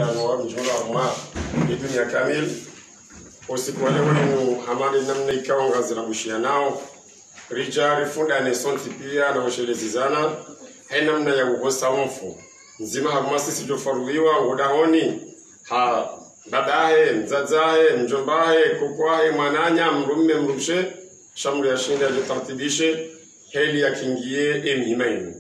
wa mjumla wa dunia kamili usiku wa leo ni hamadi namna ikawa ngazira kushia nao rijari funda ne sonti pia na ushelezizana haina namna ya kukosa mfu nzima haruma sisi jofaruliwa ngodahoni ha babaye mzazaye mjombaye kokwaye mwananya mrumme mrumshe shamri ya shinda jotartibishe heli ya kingie emhimaini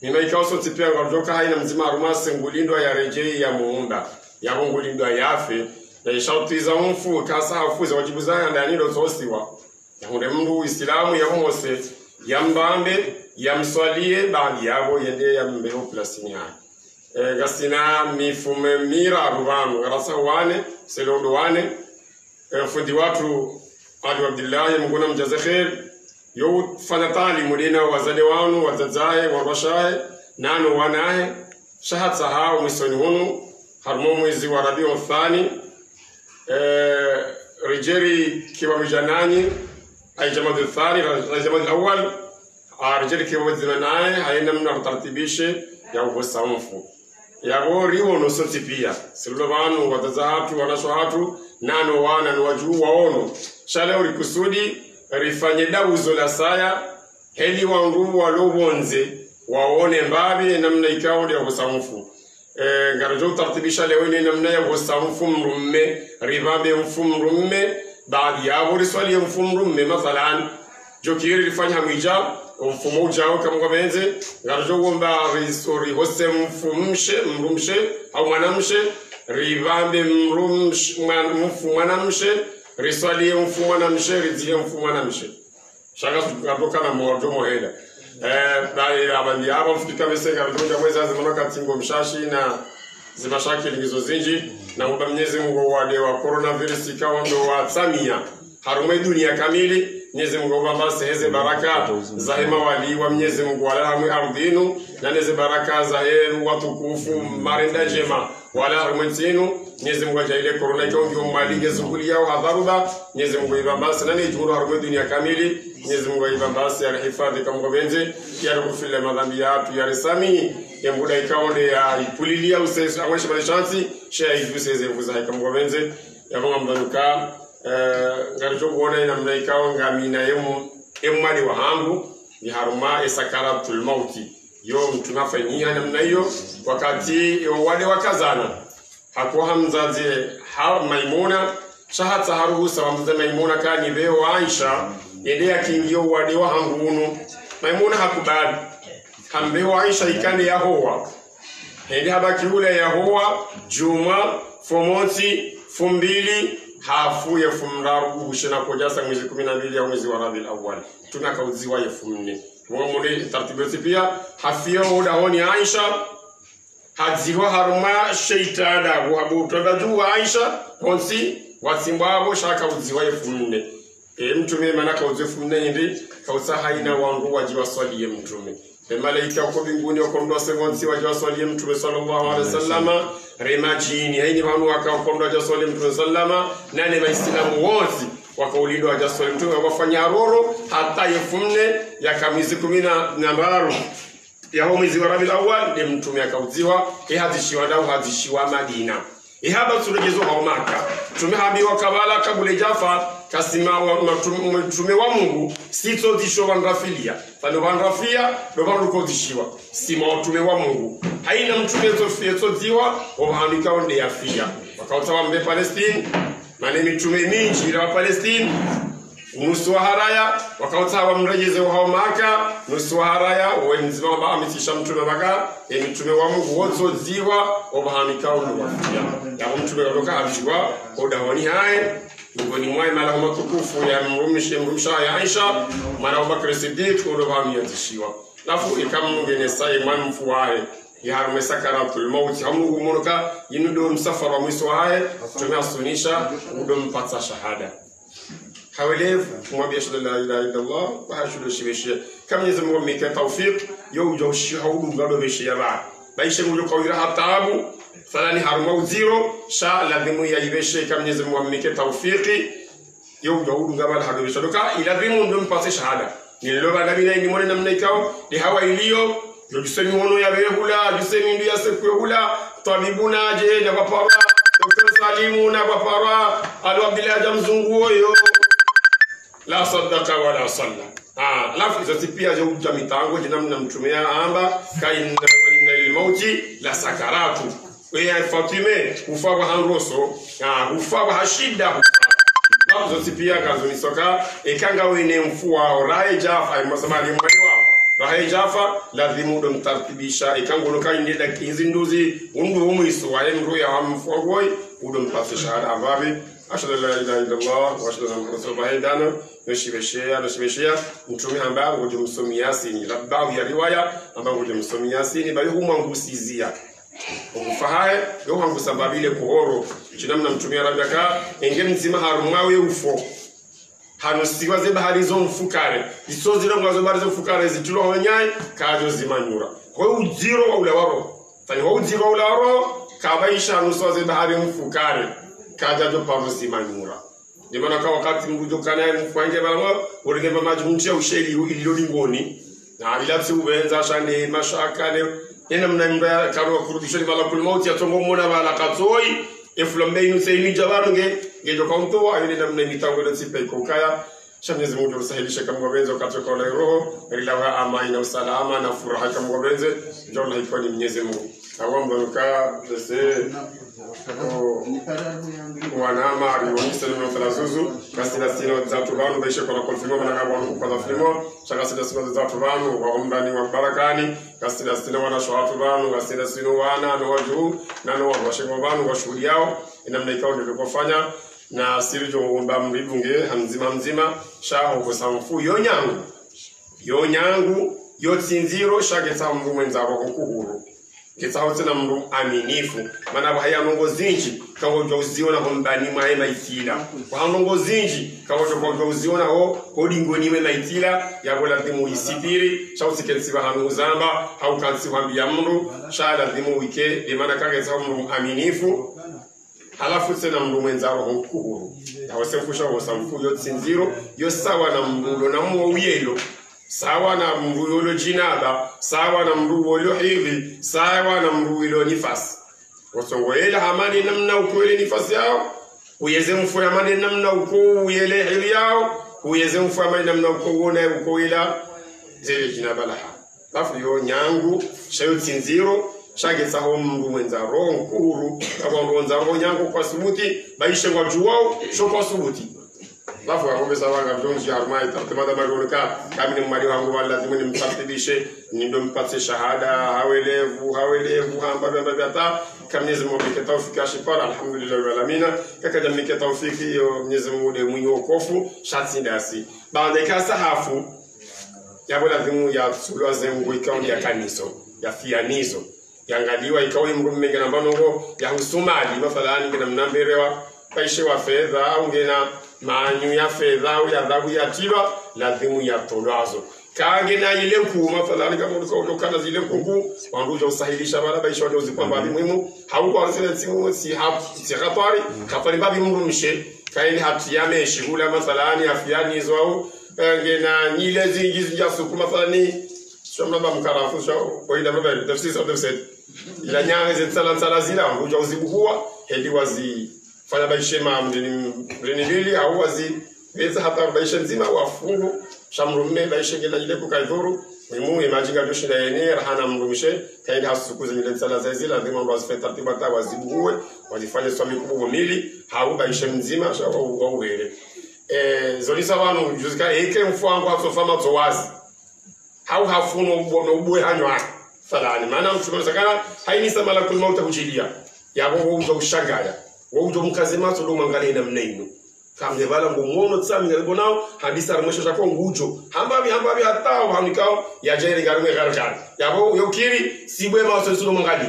Nima ikawa sonti pia ngarujoka haina mzima haruma sengulindwa ya rejei ya muumba ya ngulindwa yafe na ishautiza mfu kasa hafuza wajibu zaya ndani ndo tosiwa ya hunde mndu islamu ya mose ya mbambe ya mswalie baadhi yabo yende ya mbeo plasini hai gasina mifume mira rubanu garasa wane selondo wane fundi watu adu abdillahi mguna mjaze khair yo fanya talimu dina wazade wanu wazazae warashae nano wanae shahat sahau misoni hunu harmo mwezi wa Rabiul Thani رجالي كيف مجاناني أي جماد الثاني الجماد الأول رجالي كيف مجاناني هاي نمنا ترتيبيشه يابو السامفو يابو ريو نصنتي بيا سلوبانو وتزهاتو ونشوهاتو nano wana nwajuu waono shale urikusudi rifanye dauzo la saya heli wangu walobonze waone mbabi namna ikao ya kusamufu ngarajo tartibisha leo ni namna ya kusamufu mrumme ribabe mfumrumme baadhi yao riswali mfumrumme mathalan jokiri rifanya hamija mfumo ujao kama ngobenze ngarajo gomba risori hose mrumshe au mwanamshe ribabe mwanamshe riswali mwanamshe rizile mwanamshe shaka tukaboka na mwadomo hela bali abandi abo mfika mesenga rujunja mwezi azimona katingo mshashi na zimashakili ngizo zinji na muda Mwenyezi Mungu wade wa coronavirus ikawa ndo wa tsamia harume dunia kamili Mwenyezi Mungu baba seheze baraka za hema wali wa Mwenyezi Mungu wala hamu ardhinu na neze baraka za heri watukufu marenda jema wala harumtinu Mwenyezi Mungu ajaile corona ikawa ndio malige zukuli yao hadharuba Mwenyezi Mungu ibambasi na ni jumla harume dunia kamili Mwenyezi Mungu ibambasi ya hifadhi kama ngobenze ya rufile madhambi yetu ya risami ya muda ikaonde ya ipulilia usesi amwesha malichansi share iduseze vuza kama ngobenze ya bonga mbanuka ngarijo kuona ina mna ikawa ngamina emali wa hangu ni haruma esakaratul mauti yo mtunafanyia namna hiyo wakati wale wakazana hakuwa hamzazi Maimuna shahata haruhusa wa mzee Maimuna kani beo Aisha yende akingio wade wa hangunu Maimuna hakubali hambeo Aisha ikande ya hoa hende habaki ule ya hoa juma fomoti fumbili hafu ya fumraru ushina kujasa mwezi 12 ya mwezi wa Rabiul Awwal tunakauziwa ya fumne mwamune tartibati pia hafio udahoni Aisha hadziwa haruma sheitada wabu tadaju Aisha konsi wasimbabo shaka udziwa ya fumne mtume manaka udzefumne ndi kausa haina wangu wajiwa swali ya mtume malaika wako mbinguni wako ndo segonsi wajiwa swali ya mtume sallallahu alaihi wasallama remajini haini wanu wakaokondo wajiwa swali ya mtume sallama nane waislamu wote wakaulidwa wajiwa swali mtume wafanya roro hata yefumne ya kamizi 10 ya mwezi wa Rabiul Awwal de mtume akauziwa ihadhishiwa dau hadhishiwa Madina ihaba turejezo kwa Maka tumehabiwa kabala kabule Jafa kasima wa mtume wa Mungu sito disho wanrafilia fano wanrafia ndo wanrukodishiwa sima mtume wa Mungu haina mtume zofiwa wahandika onde yafia wakautawa mbe Palestine mane mtume minji wa Palestine nusu haraya wakautawa mrejeze wa Maka nusu haraya wenzima ba amitisha mtume Maka mtume wa Mungu wote ziwa wahandika onde yafia ya mtume kutoka ajiwa odawani hae ngoni mwae mala matukufu ya mrumsha ya Aisha mara Abubakar Siddiq odobamiyazishiwa lafu ikamngene sai manfuae ya harume sakaratul maut hamungu munuka yinudo msafara mwiswae tumasunisha udompata shahada hawelev mwambie la ilaha illa Allah wa hashudu shibishia kama Mwenyezi Mungu ameka tawfik yojo shahudu ngado bishia ba baisha ngujo kawira hatabu falani haruma zero sha lazimu ya ibeshe kama Mwenyezi Mungu ameke tawfiki yojo hudu ngabala hadu bishia doka ilazimu ndo mpate shahada niloba nabina ni mwana namna ikao ni hawa iliyo Jisemi wono ya behula, jisemi ndu ya sekwe hula, tabibuna je na kwa parwa Dr. Salimu na kwa parwa Alu Abdullah Jamzungu yo la sadaka wala salla alafu hizo pia je ujamitango je namna mtumia amba kaina ilmauti la sakaratu wewe Fatime ufawa hanroso ufawa hashida zote pia kazuni soka ekanga wene mfua Rahe Jafa masamali mwaiwa Rahe Jafa lazima ndo mtartibisha ekango noka indeda kizinduzi undu umuiso wa emru ya mfua goi udo mpase shahada ababi ashhadu la ilaha illa Allah wa ashhadu anna muhammadan rasulullah noshibeshia mtume amba ngoje msomi Yasini labda ya riwaya amba ngoje msomi Yasini bali humwangusizia ukufahaye yo hangu sababile kuhoro chinamna mtumia rabaka engem nzima harumwawe ufo hanusiwa ze bahari zo mfukare isozira ngwazo bahari zo mfukare zitulo honyai kajo zimanyura ho ujiro wa ulawaro tani ho ujiro wa ulawaro kabaisha hanusiwa ze bahari mfukare kaja jo pavo zimanyura ndimana kwa wakati mbujo kana mfwange balamo urigema majumtia usheli ililolingoni na bilapsi ubenza shane mashakane ena mnamba karo kurudishoni bala kulmauti atongo mona bala katoi eflombe inu seini jabanu ngejo kaunto wa ile namna mitango ndio sipe kokaya shamnyezi Mungu rusahilisha kama wabenzo katoka na roho ilawa amani na usalama na furaha kama wabenze ndio haikuwa ni Mwenyezi Mungu awamba nuka dese wana mari wonise no talazuzu kasida sino zatu banu baisha kwa konfirmo na ngabo kwa filmo shaka sida sino zatu banu wa umdani wa barakani kasida sino wana shawatu banu kasida sino wana no waju na no washego banu wa shughuli yao inamna ikao ndio kufanya na sirijo umba mribunge mzima shaho kusamfu yonyangu yotsinziro shageta mndu mwenzako kukuhuru Kitsaho na mndu aminifu mana bahaya nongo zinji kawo joziona hombani mwae maitila kwa nongo zinji kawo joziona ho hodingoni mwe maitila yabola dimu isipiri chausikensiba hanu zamba au kansiba biyamru shala dimu wike demana kage sa mndu aminifu halafu tena mndu mwenzaro kuhuru yawasefusha wosamfu yotsinziro yo sawa na mndu na mwo uyelo sawa na mndu yolo jinaba sawa na mndu wolo hivi sawa na mndu yolo nifasi wasongoela hamani namna ukwele nifasi yao uyeze mfu hamani namna ukwele hili yao uyeze mfu hamani namna ukwela zile jinaba laha lafu yo nyangu shayo tinziro shage saho mndu mwenza roho nkuru kama mndu mwenza roho nyangu kwa subuti baishe kwa juwao sho kwa subuti lafu akobesa wanga jonji harmai tamada magonika kami ni mwali wangu wala lazima nimtatibishe nindo mpate shahada hawelevu hamba bata kama Mwenyezi Mungu akitawafika shipara alhamdulillah wa alamina kaka jamii kitawafiki yo Mwenyezi Mungu de mwinyo kofu shati ndasi baada ya sahafu yabo lazima ya sulwa zengu ikaoni ya kaniso ya fianizo yangaliwa ikawi mrumme ngena banongo ya husumali mafalani ngena mnamberewa paishe wa fedha au ngena manyu ya fedha au ya dhabu ya tiba lazima ya tolazo kange na ile kuma falani kama ukokana zile kuku wanduja usahilisha bala baisha wao zipamba muhimu hauko wanasema simu si kafari babi mrumshe kaini hati yame shughuli mathalani afiani hizo au ngena nyile zingi ya suku mathalani shamba mkarafu shao kwa ile baba tafsiri au tafsiri ila nyanga zitsala zila wanduja uzibuhua heli wazi fanya baishema mdini bili au wazi weza hata baisha nzima wafungu shamrumme baisha ngela ile kukaidhuru muhimu imajinga doshinda yenye rahana mrumishe kaidi hasuku zile sala zile lazima ndo asifanye taratibu ta wazibuwe walifanya swami kubwa mili au baisha nzima au wele zolisa wanu juzika eke mfuangu atofama towazi au hafuno ubwe hanywa falani maana mtume sakana haini sama la kulmauta hujilia yabo ujo ushagaya ujo mkazima to mangale na mneno kamne bala ngomono tsami ngalibonao hadisa ramesho shako ngujo hambabi hatao hanikao ya jeri garume gargar yabo yokiri sibwe ma so sulo mangali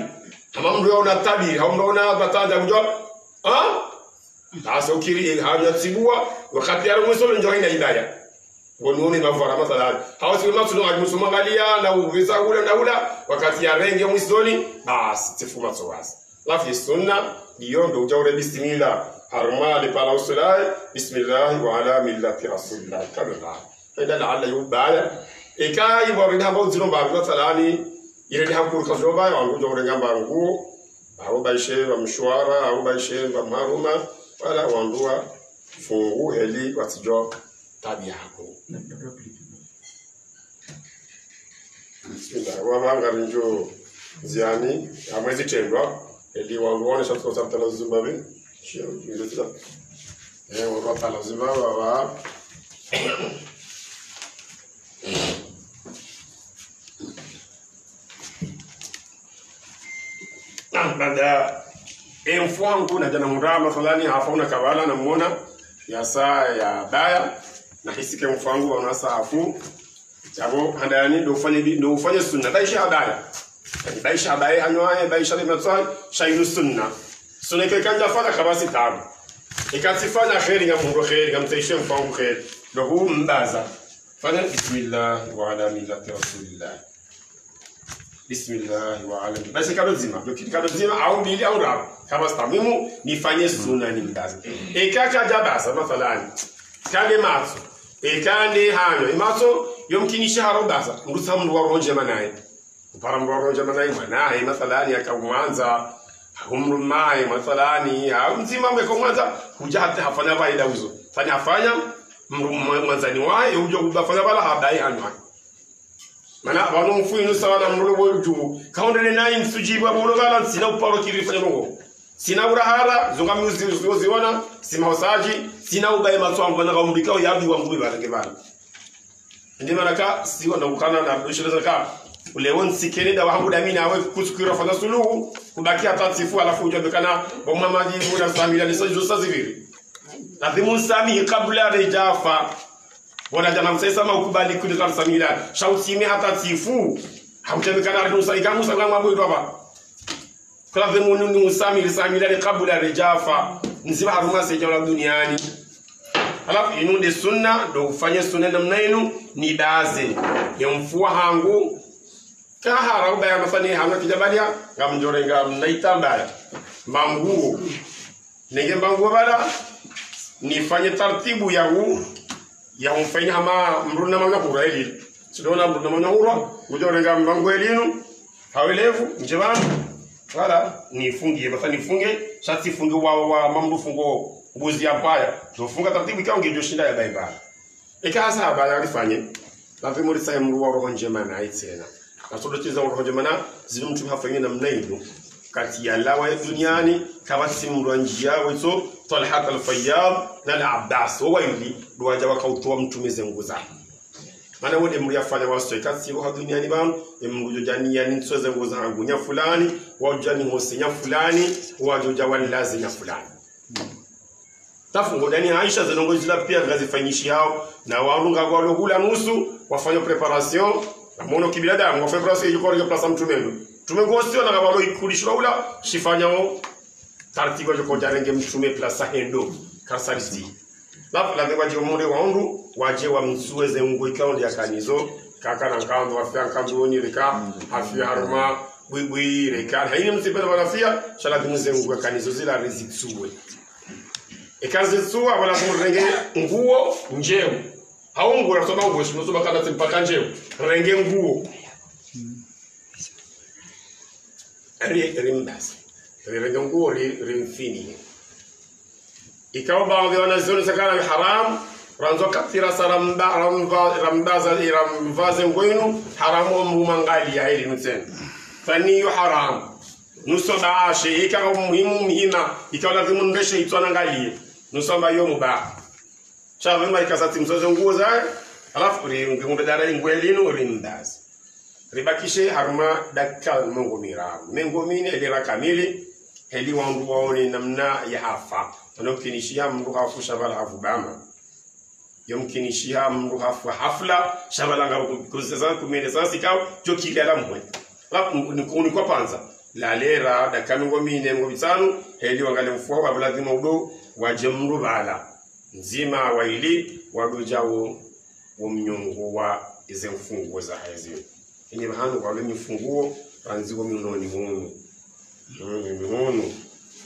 hamamdu yona tabi haumona batanda bujo asa ukiri hanya sibwa wakati ya rumesolo njo haina hidaya wonone mavara mathala hawasi masulo ajmuso mangalia na uvisa ula wakati ya renge mwisoni bas tifuma tsowazi lafi sunna diyondo ujawre bismillah harmali pala usulai bismillah wa ala millati rasulillah kabira ida laalla yubaya ekai borida ba uzino ba talani ile ni hakuru ka zoba wangu jawre ngamba nguo au baishe wa mshwara au baishe wa maruma wala wandua fungu heli watijo tabia yako bismillah wabanga njo ziani amwezi tendwa heli wanduone shatu kwa tala Zimbabwe shio ndio tisa wa tala Zimbabwe wa baada mfuangu na jana murama fulani hafauna kabala na muona ya saa ya baya na hisike mfuangu wana saafu jabo handani ndo ufanye sunna daisha baya anyoaye daisha limetwa shayinu sunna kanja fanya kabasi tabu ikatifanya khairi ya mungu khairi kamtaishe mfuangu khairi ndo huu mbaza fanya bismillah wa ala millati rasulillah bismillah wa ala basi kado zima au mbili au rab kama stamimu nifanye sunna ni mdazi ekaka jabasa mathalan kale matso ekande hano imatso yomkinisha harobaza ngusa mndu waronje manaye upara mndu waronje manaye manaye mathalan akamanza humru mai mathalan au mzima mwekomwanza hujate hafanya baida uzo fanya mwanzani wae ujo kubafanya bala habari hano mana abantu mfuinu sawa na mrulo boju kaondele nayi msujibu abono gala sina uparo kirifanya ngo sina urahara zonga muzi wana sima hosaji sina ubaye matwambo na kamulika yabi wangu barange bana ndi maraka siwa na ukana na dosheza ka ulewon sikene da wangu damini awe kusikira fana suluhu kubaki atatifu alafu ujabekana bomma maji bura samila ni sojo ziviri lazimu sami kabla rejafa wana jana msema ukubali kuni samila shautimi hata tifu haujabekana rusa ikamusa kama mambo hapa kwa vile ni samila ni kabla rejafa nsiba haruma seja duniani alafu inunde sunna do ufanye sunna namna yenu ni daze yamfua hangu ka harauba ya mafani hamna kijabalia ngamjorenga mnaitambaya manguo nenge manguo bala nifanye taratibu ya umfanya hama mruna mwana kuraili sidona mruna mwana hura ujorenga manguo elinu hawelevu njebana wala nifungie mafani nifunge shati funge wa mamdu fungo mbuzi yapaya tufunga taratibu ikawa ngejoshinda ya baibala ikasa habari alifanye lafi muri sai mruwa roho njema na itena nasodotiza roho njema na zilu mtu hafanye namna hiyo kati ya lawa duniani kama simru njia wezo Talhat al-Fayyad na al-Abbas waili duaja wakautoa mtume zenguza mana wode muri afanya waso kati roho duniani bam emrujo jania ni tsoze nguza hangu nya fulani wajani hosenya fulani wajoja walazi nya fulani tafungo ndani Aisha zinongozi la pia ngazifanyishi hao na waunga kwa lokula nusu wafanya preparation na mono kibinadamu wa preparation yuko kwa place mtumendo tumengosio na kabalo ikulishwa ula shifanyao taratibu yuko jarenge mtume place hendo kasarisi lafu la bebaje omore waundu waje wa msueze ngo ikao ya kanizo kaka na kando afya kamboni reka afya haruma bwi reka haini msipenda wanafia shala dimuze ngo kanizo zila rizitsuwe ekazi suwa wala kumrenge nguo njeo haungu nasoma nguo shinosoba kana mpaka njeo renge nguo rimdas renge nguo rimfini ikawa baadhi wanazioni sakana haram ranzo kathira rambaza iramvaze ngwenu haramu mumangali ya hili nutsen fani yu haram nusoba ashe ikawa muhima ikawa lazimu ndeshe itwana ngali nusamba yo mubah chawe mai kasati msozo nguo zae alafu ngumbe dara ngwelino rindas ribakishe haruma dakika mengomine elira kamili heli wangu waone namna ya hafa anokinishia mndu hafu shabala hafu bama yomkinishia mndu hafu hafla shabala ngabo kuzeza kumene sasa ikao jokile la mwe alafu ni kwa panza la lera dakika mengomine ngobitanu heli wangale mfua wa lazima udo waje mndu bala nzima waili wadojawo womnyongo wa ize mfunguo za hazi ini bahanu wale mfunguo ranzigo mnoni hunu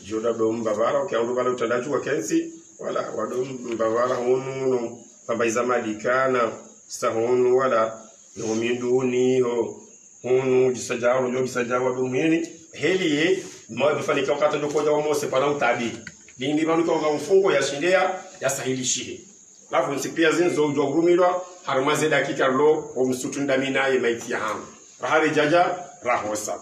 joda domba bara ukiandu bala utandachu wa kensi wala wadomba bara hunu pambaiza malikana sahunu wala nominduni ho hunu jisajao jo bisajawa domini heli mwa bifanyika wakati ndio koja Mose pana utabi nindi manuko nga mfungo ya shindea ya sahilishie lafu nsipia zinzo ujogumirwa harumaze dakika lo omsutunda mina ye maiti ya hamu rahari jaja rahosa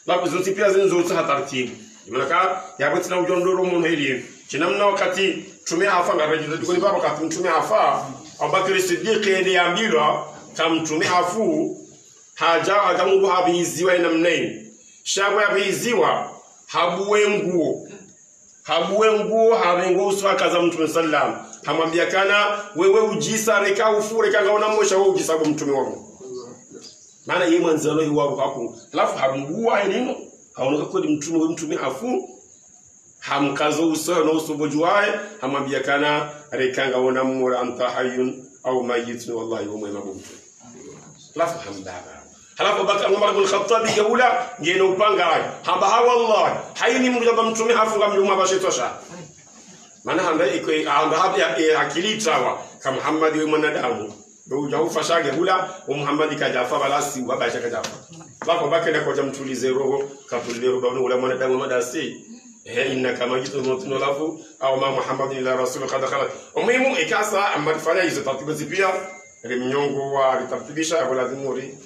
lafu nsipia zinzo utsaha tartibu imanaka ya betina ujondoro mu heli chinamna wakati tumia hafa ngaraji kuni baba wakati mtumia hafa Abubakar Siddiq yeye ambilwa kamtumia hafu haja agamungu habiziwa ina mnei shagwa yabiziwa habuwe nguo habengo uswaka za mtume sallam hamwambia kana wewe ujisa reka ufure kanga una mosha wewe ujisabu mtume wangu maana yeye manzalo yuwa hapo alafu hamgua elino haoneka kwa mtume wewe mtume afu hamkazo uso na usobojuae hamwambia kana reka kanga una mura anta hayyun au mayitun wallahi wa mabumtu alafu hambaba halafu baka Umar ibn Khattab yaqula ngene upanga hamba ha wallahi hayni mujaba mtume hafunga mjuma bashitosha maana handa iko anda hapi akili tawa kama Muhammad wa mwanadamu ndio ujaufa shage hula wa Muhammad kajafa balasi wa basha kajafa bako baka ndio koja mtulize roho kapulile roho ule mwanadamu madasi inna kama jitu mtuno lafu au ma Muhammad ila rasul qad khala umuhimu ikasa amma fanya hizo taratibu pia rimnyongo wa ritartibisha wala dhimuri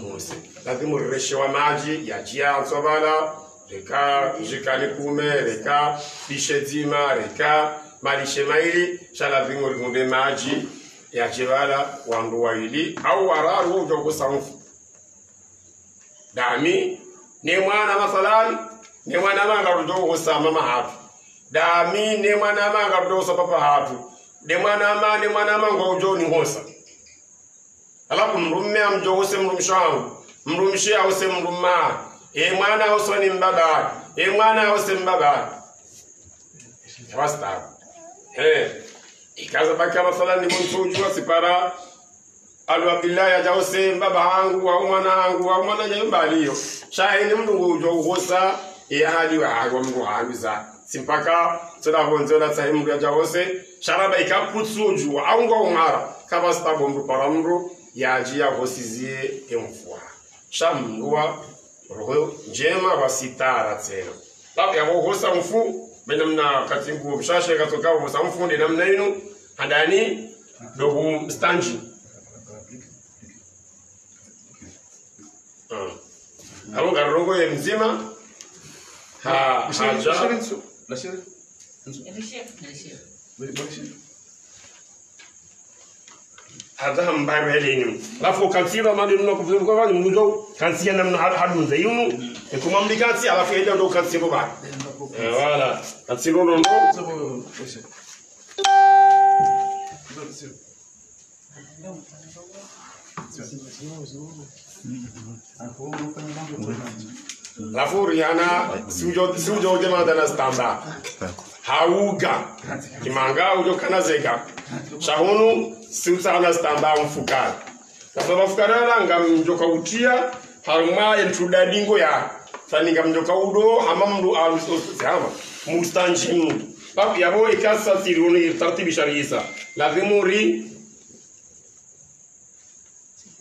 Mose lazima reshewa maji ya jia sobala reka jikali kume reka bishezima reka malishe maili shala lazima ngombe maji ya jibala wandu waili au wararu ujogo sanfu dami ne mwana mathalan ne mwana manga ujogo sama mahatu dami ne mwana manga ujogo sapapa hatu ne mwana manga ujogo ni hosa alafu mrumme amjogose mrumshangu mrumshi awose mrumma mwana awose ni mbaba mwana awose mbaba wasta ikaza baka mathalan ni mtujua sipara alu Abdullah ya jawose mbaba wangu au mwana wangu au mwana nyambaliyo shahini mndungu ujogosa hali wa agwa mngu hamiza simpaka tsada honzola tsahimu ya jawose sharaba ikaputsuju au ngo umara kabasta bombu paramru yaji ya hosizie emfwa shamruwa roho njema wasitara tena babu ya hosa mfu benamna katingu mshashe katoka hosa mfu ndi namna inu hadani dobu stanji alo garongo ya mzima haja la shiri hada mbaru heleni lafu kansira mali mno kufuzu kwa ni mjo kansia namna hadu zayunu kumamlikati alafu yenda ndo kansira ba wala kansira ndo lafu riana sujo jamaa dana stamba hauga kimanga ujo kana zega shahunu siutana stamba mfukara sababu fukara ngam mjoka utia haruma entudadingo ya faninga mjoka udo hamamdu alusama mustanjimu papi yabo ikasa tiruni tartibi sharisa lazimuri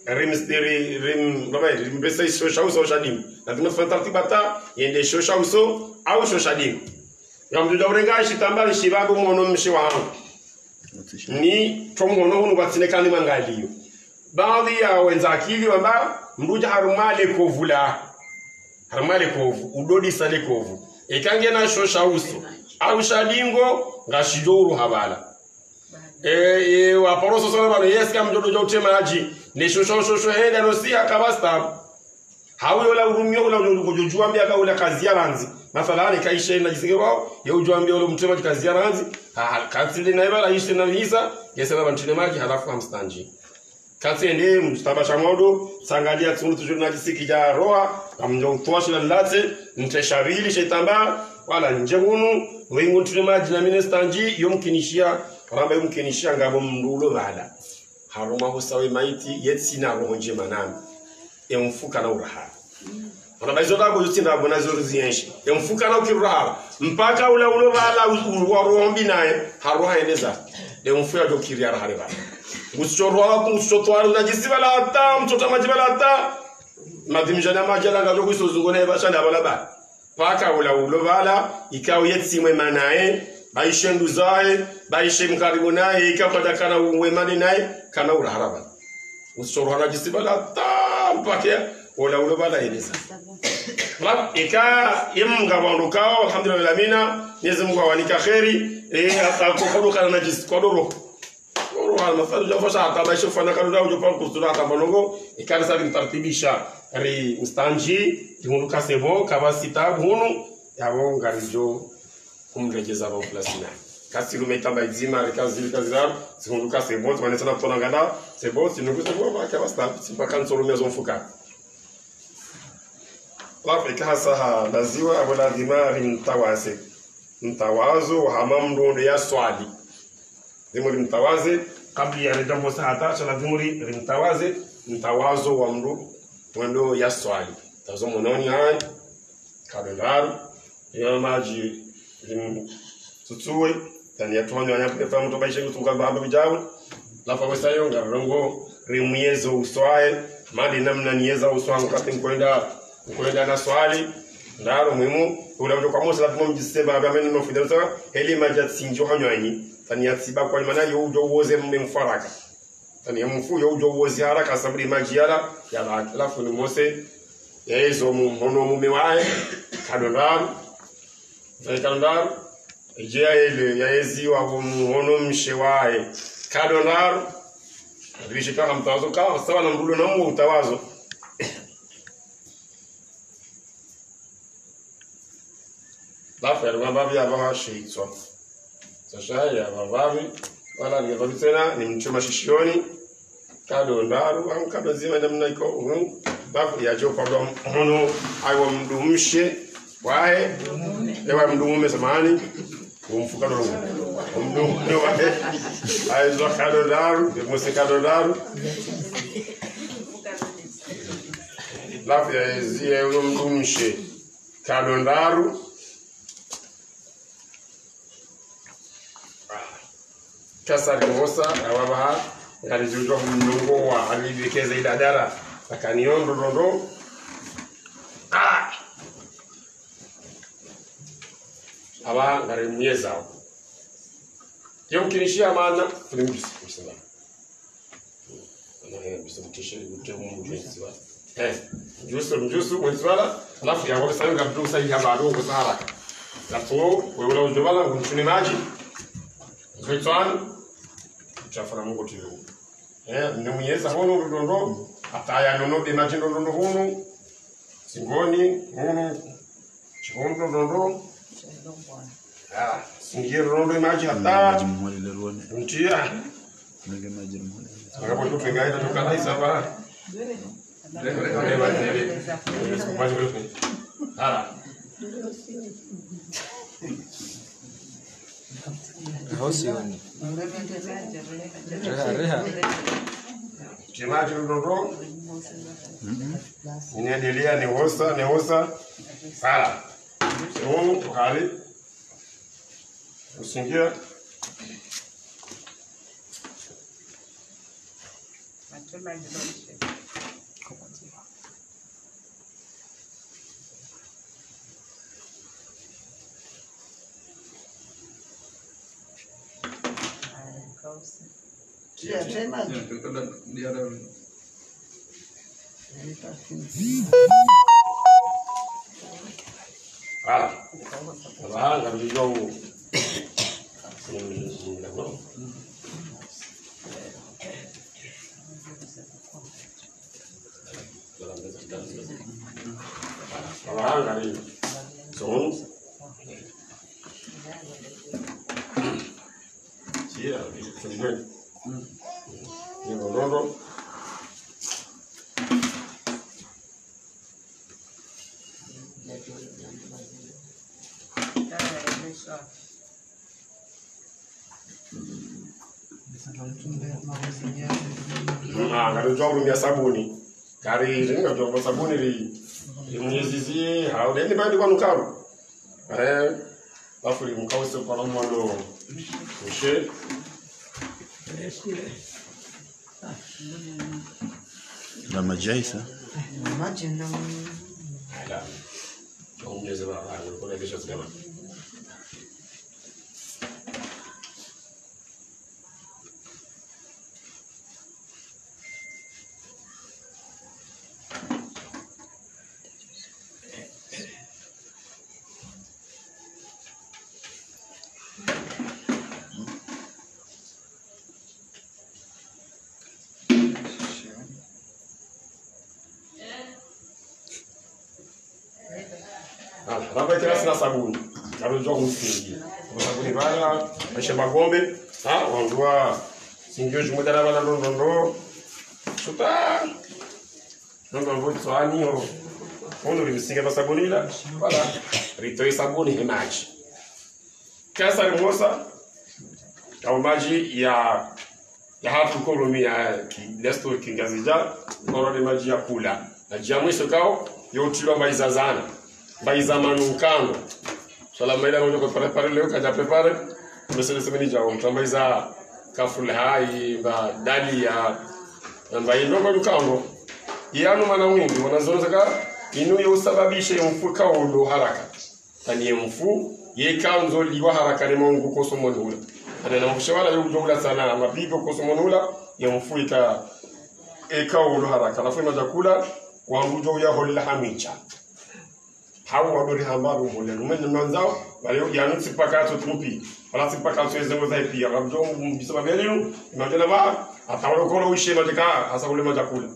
rim besa shosha uso shadim lazima fa tartibata yende shosha uso au shoshadim yamduda urenga shitambali shibago mono mshiwa ni tomono hunu batine kandi mangaliyo baadhi ya wenzakili wamba mruja harumale kovu udodi sale kovu ikange na shosha uso au shalingo ngashidoro habala wa poroso sala bano yeska mjodo jote maji ne shosho henda no si akabasta hawo la urumyo ula ujojua ambia ka ula kazi ya ranzi mathalani kaisha na jisigero ya ujua ambia ula mtema kazi ya ranzi katsile na ibala ishe na visa yesema bantine maji halafu amstanji katsende mstabasha modo sangalia tsunu tujuna jisiki ya roa amnjo toshi la late nteshabili shetamba wala njehunu wengu ntine maji na minestanji yomkinishia ramba yomkinishia ngabo mndulo bala haruma husawe maiti yetsina rohonje manami emfuka na uraha Wanabaizota hapo yutinda bonazo ruzienshi emfuka na ukiraha mpaka ule bala uruombi naye haruha eneza emfuya jokiria rahare bala usichorwa kusotwala na jisibala hata mtota majibala hata madimjana majala ngalo kusozungona bashanda bala ba paka ula ulobala ikao yetsi mwema naye baishe nduzae baishe mkaribu naye ikao dakana uwemani naye kana uraharaba usoro hanaji bala tampake ula ulobala eleza la ika imga wanduka alhamdulillah mina Mwenyezi Mungu awanika khairi akakokodoka na jisi kodoro roha mafado jafasha hata baishe fanya karuda ujopa kusura hata bonongo ikana sabi mtartibisha ri mstanji hunduka sebo kabasita hunu yabo ngarijo kumrejeza ba plasina kasi lumetamba izima rikazi kazira hunduka sebo twaneta na tonangada sebo sinukusa bo kabasta sipaka nsoro mezo mfuka la ikasa laziwa abula dimari mtawase mtawazo hamamdo ya swali dimuri mtawaze kabla ya jambo sahata sala dimuri mtawaze mtawazo wa mdu wendo ya swali tazo mononi hai kadondar ya maji tutsuwe tani ya tonyo ya pefa mtu baishe kutunga baba bijawu la fa wesayo ngarongo rimyezo uswae madi namna nieza uswangu kati kwenda na swali ndaro muhimu ulajo kwa mosa lazima mjisema agameni no fidel sawa elima jat sinjo hanyani tani ya siba kwa maana yo ujo woze mmemfaraka tani ya mfu yo ujo woze haraka sabri majiala ya alafu ni mose yezo mhono mumewae kadondar kadondar ejea ile yaezi wa mhono mshewae kadondar bishika mtawazo ka sawa na mbulo na mu utawazo la ferma babi aba sheitwa sasa ya babi wala ni babi tena ni mchuma shishioni kado ndaru au kado zima namna iko babu ya jo kwa mhono aiwa mdumshe wae ewa mdumume samani umfuka ndo mdumu wae aizo kado ndaru muse kado ndaru la ya zie mdumshe kado ndaru kasa limosa awabaha ngalijujo mnungo wa alibekeza idadara akaniondo rondo aba ngarimyeza yomkinishia maana tulimjisi msema ana bisimtishiri gutemu mjisiwa jusu mwiswala alafu ya wale sanga mtu sahi haba ndo sala lapo wewe unajobala unchune maji Zitwan chafara mungu tilo ni mwenyeza hono rondo ataya nono de maji rondo hono singoni hono chikondo rondo singie rondo maji hata ntia nige maji mwale ngabo tu pengaita tukana isaba maji rondo Hosioni. Reha. Chemaji rondo. Inaendelea ni hosa. Sala. Sio tukali. Usingia. Dia tema. Dia ada. Kalau jauh. Kalau jauh punya sabuni, kari ini nggak jauh sabuni di mwenyezizi, hal ini banyak kan ukau, lalu di mukau sekolah mana, ushe, la majaisa, Imagine On ne sait pas, on connaît des choses comme ça. Ramba kila sina sabuni. Ndio msingi. Sabuni bala, acha magombe, wangua singio jumudala bala ndo. Chuta. Ndo tswani ho. Ono lisinga ba sabuni la. Wala. Ritoi sabuni ni maji. Kasa ni mosa. Au maji ya hatu kolomi ya kidesto kingazija, korode maji ya kula. Na jamwisho kao yotilwa maizazana. Baiza manukano. Sala maila ngoja ko prepare leo kaja prepare. Mesele semeni jawo mtambaiza kaful hai ba dali ya mbai ndogo dukano. Yanu mana wingi wanazozaka inu yosababisha mfuka ondo haraka. Tani mfu yekanzo liwa haraka ni Mungu ko somonula. Ana mshawala yujumla sana mabibo ko somonula yemfu eka ondo haraka. Alafu majakula wangujo ya holla hamicha. Hawa wadori hamba bumole rumene mwanzao bali yanu sipaka tutupi wala sipaka tuweze za pia rabjo mbisaba beliu imagine ba atawalo kono ushi majika asa ule majakula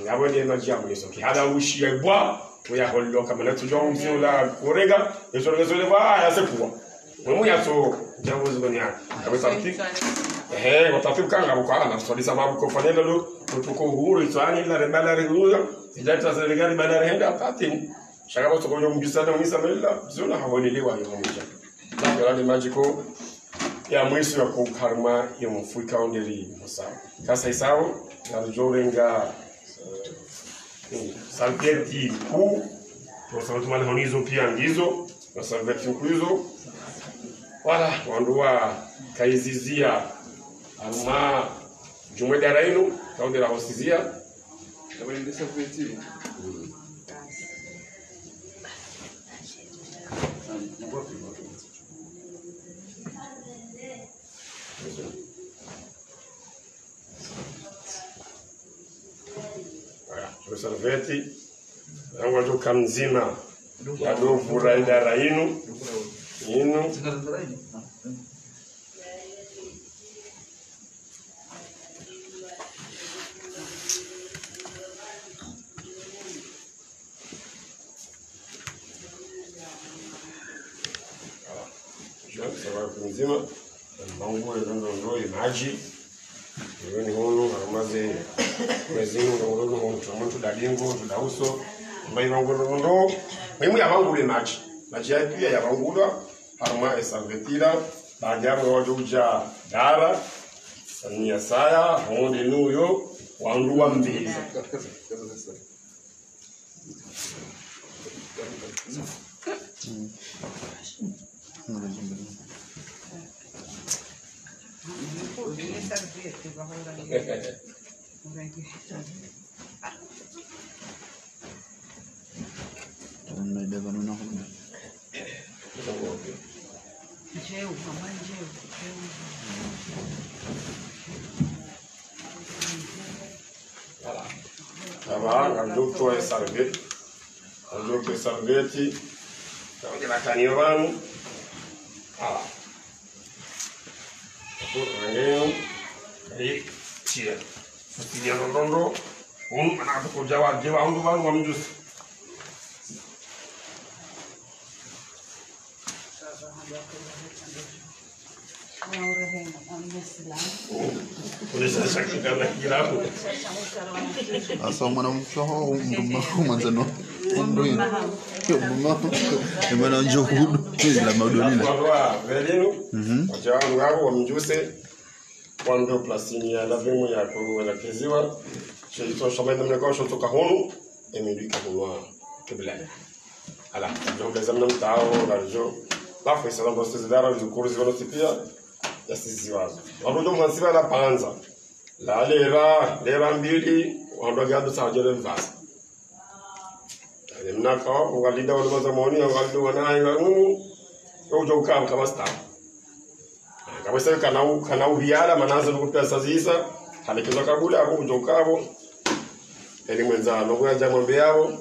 ngabo ni majia mweso ki hada ushi yebwa oya hollo kama na tujo mzio la korega yeso ba ya sekwa mwemu ya so jambo zigonya abisapti watafiku kanga bukana na stori sababu ko fanelo lo tuko huru itani la rebala rehula ijata serikali badala henda atati shaka to koyo mbisana mwisamela zona hawonelewa yo mmoja na ni majiko ya mwisu ya kukarma ya mfuika ondeli musa kasa isao na jorenga salpeti ku kwa sababu mali honizo pia ngizo na salpeti kuizo wala wandua kaizizia alma jumwe darainu kaunde la hostizia na wale salpeti Salveti yangu atoka mzima ya dovu raida rainu inu sababu mzima mambo ndo imaji ni hono armaze kwezino ndo muntu dalingo tudauso mbai wangu ndo mimi yabangu le maji ya pia yabangulwa arma esalvetira bajabu wajuja dara ni yasaya honde nuyo wanduwa mbiza Andukto e salveti anche la caniovano e cia fattigliano rondo un manato con jawa jewa undu banu wam jus Polisi sakit karena kiramu. Asal mana mshoho manza no. Ndio. Yo mama. Emana njohu la madoni. Kwa velenu. Wajawa ngaro wamjuse wando plasini ya lavemo ya kuelekeziwa. Shito shomenda mnekosho toka honu emilika kwa kibla. Ala, ndio lazima mtao rajo. Bafu isala ndo zidara zikuruzi wanotipia. Yasiziwazo. Warujo mwansiba la panza. La lera mbili, wando gado sajele mvasa. naka ngalida wale mazamoni ngalida wanaye ngungu ujo ukam kama sta kama sasa kana uviala manazo nukupia sazisa halikizo kabula hapo ujo ukabo eli mwenzano kuja ngombe yao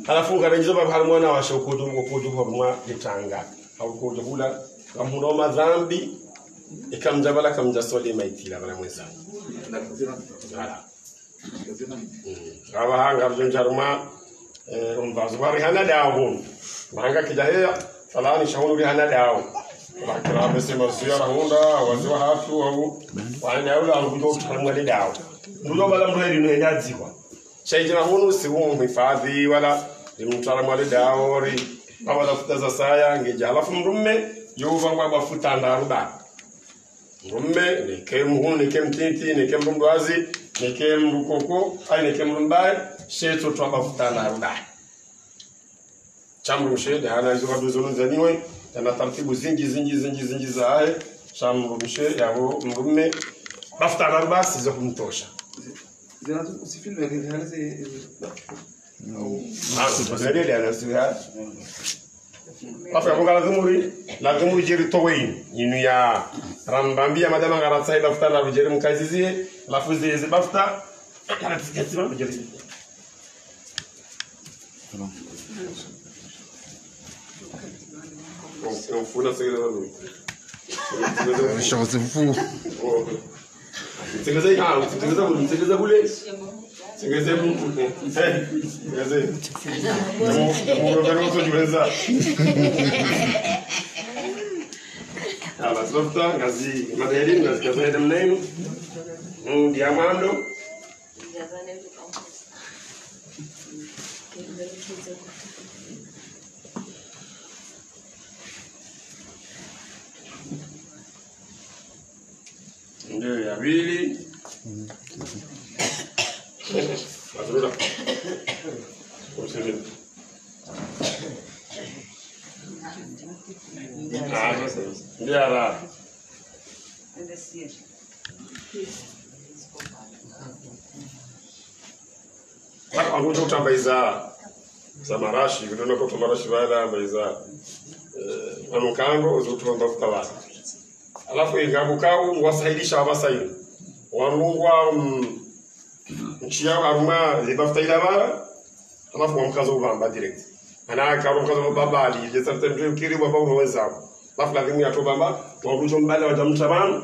alafu ngarenjizo baba halmwana washo kudu horma litanga au kudu kula kamuno madhambi ikamjabala kamjasoli maitila bana mwenzano aba hanga rujunjaruma umvazwari hana dawo manga kijahea falani shahunu hana dawo bakira mesema siyara hunda waziwa hatu au wana yule angujo tangale dawo ndio bala mredi no yadzikwa shaijina hunu si hifadhi wala mtara mwale dawo ri baba futaza saya ngeja alafu mrumme yuva kwa bafuta ndaruba mrumme nikemtinti nikemrumbazi nikemrukoko ai nikemrumbai sheto twabafuta ndaruba chamru mshede ana hizo kabizonu zaniwe na taratibu zingi za haye chamru mshede yabo mrumme bafuta ndaruba sizo kumtosha zina usifilme halize Ndio anasikia. Afa kwa lazima jeri towein inu ya rambambia madama ngaratsa ila futana jeri mkazizie alafu zizi bafta anatsikia jeri. Funa segelo. Chance fou. Segeza bule. Segeze Mungu. Segeze. Mungu veroso jueza. Ala softa ngazi maderi ngazi kaza edem name. Diamando. Ndio ya pili. Mazurura. Useme. Ndio ara. Hapo angujo utambaiza zamarashi vidona kwa tamarashi baada baiza anukango uzotumba kutawa. Alafu ingabukau wasaidisha abasaini. Warungwa nchia aruma libafuta ilabara alafu wamkazo ubamba direct ana karumkazo baba ali je certain kiri baba unaweza alafu lazima yato bamba warujo mbale wajamtabana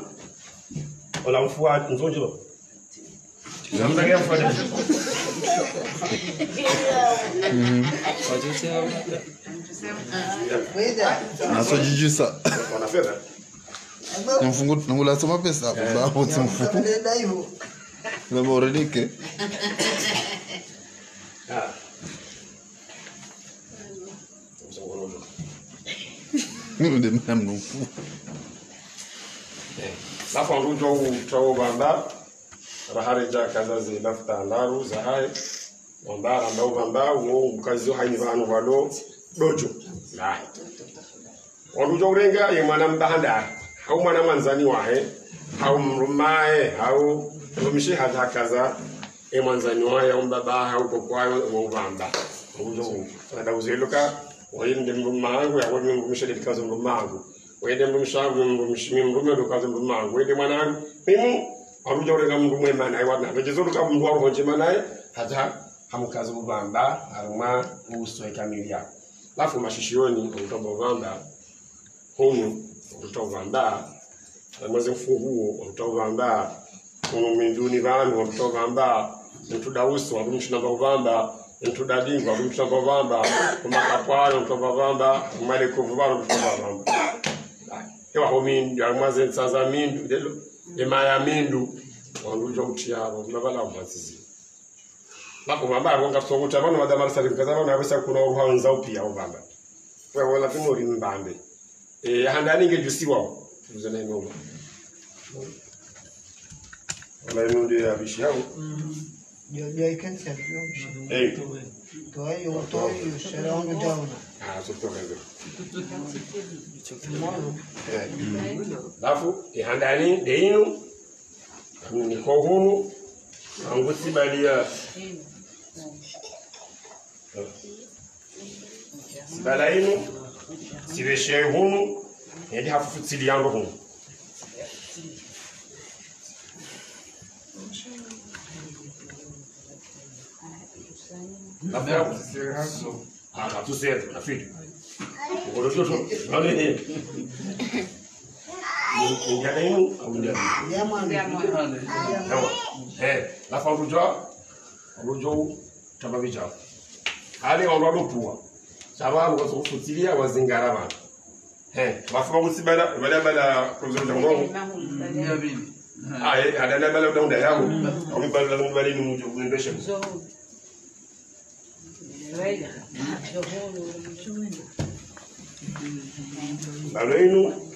wala mfua nzonjo zamda ya fada Naso jijisa. Wanafedha Mfungu ngula soma pesa baba mfungu. Na morenike. Ndio mtamnu. Lafu angujo utawo bamba rahareja kazazi lafta ndaru za hai wambara ndau bamba uo mkazi haini vanu walo dojo lai wangujo urenga yemana mbahanda au mwana manzani wahe au mrumae au mrumishi hata kaza manzani wahe au mbaba au kokwayo mbamba wangujo nda uzeluka wende mrumangu ya wende mrumishi dedikazo mrumangu wende mrumishangu mrume dokazo mrumangu wende mwanangu mimu aruja urenga mrume mana iwana vejezo ka mru waro honje mana hata hamukazo mbamba aruma uso ikamilia lafu mashishioni utombo bamba hunu utovamba amaze mfunguo utovamba kuno minduni vanhu utovamba ntudauso warumshina bavamba ntudadingwa warumshina bavamba kumakapwano utovamba mali kuvuvaro utovamba ewa homindu amaze nsaza mindu delo emaya mindu wanduja utiyabo mabala umwazizi lako mababa wonga sokuta bano madamara sali kazaba na besa kuna uruhanza upia ubamba kwa wala timori mbambe handani ngejusiwa tuzana ngoma wala nundi ya bishi yao ya ikansa toyo shara wangu jauna soto lafu handani deinu ni kohunu angusi balia sibala inu sibeshe hunu ndi hafufutili yango hunu tu sei, na filho. Agora eu tô. Olha aí. Ninguém tem algum dia. Na falta o Joe tava viajando. Ali é o lado pua. Chama o outro futilia o zingarama. Vai falar o cibera, vai professor de novo. Ada bala da onda ya. Alguém bala da onda ali no jogo no deixa. Baleno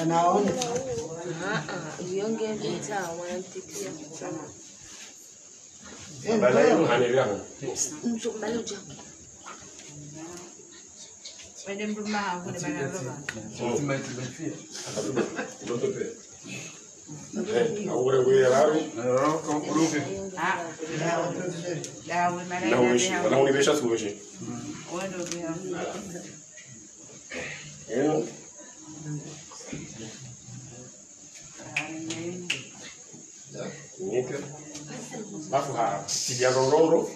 anaona uyonge mtaa wanamtikia sana baleno anaelewa mtu mbali ujao wende mbuma hapo ni bana roba agora wewe raro da we mara na univesha suweje wendo bia nika bafu ha tidia rororo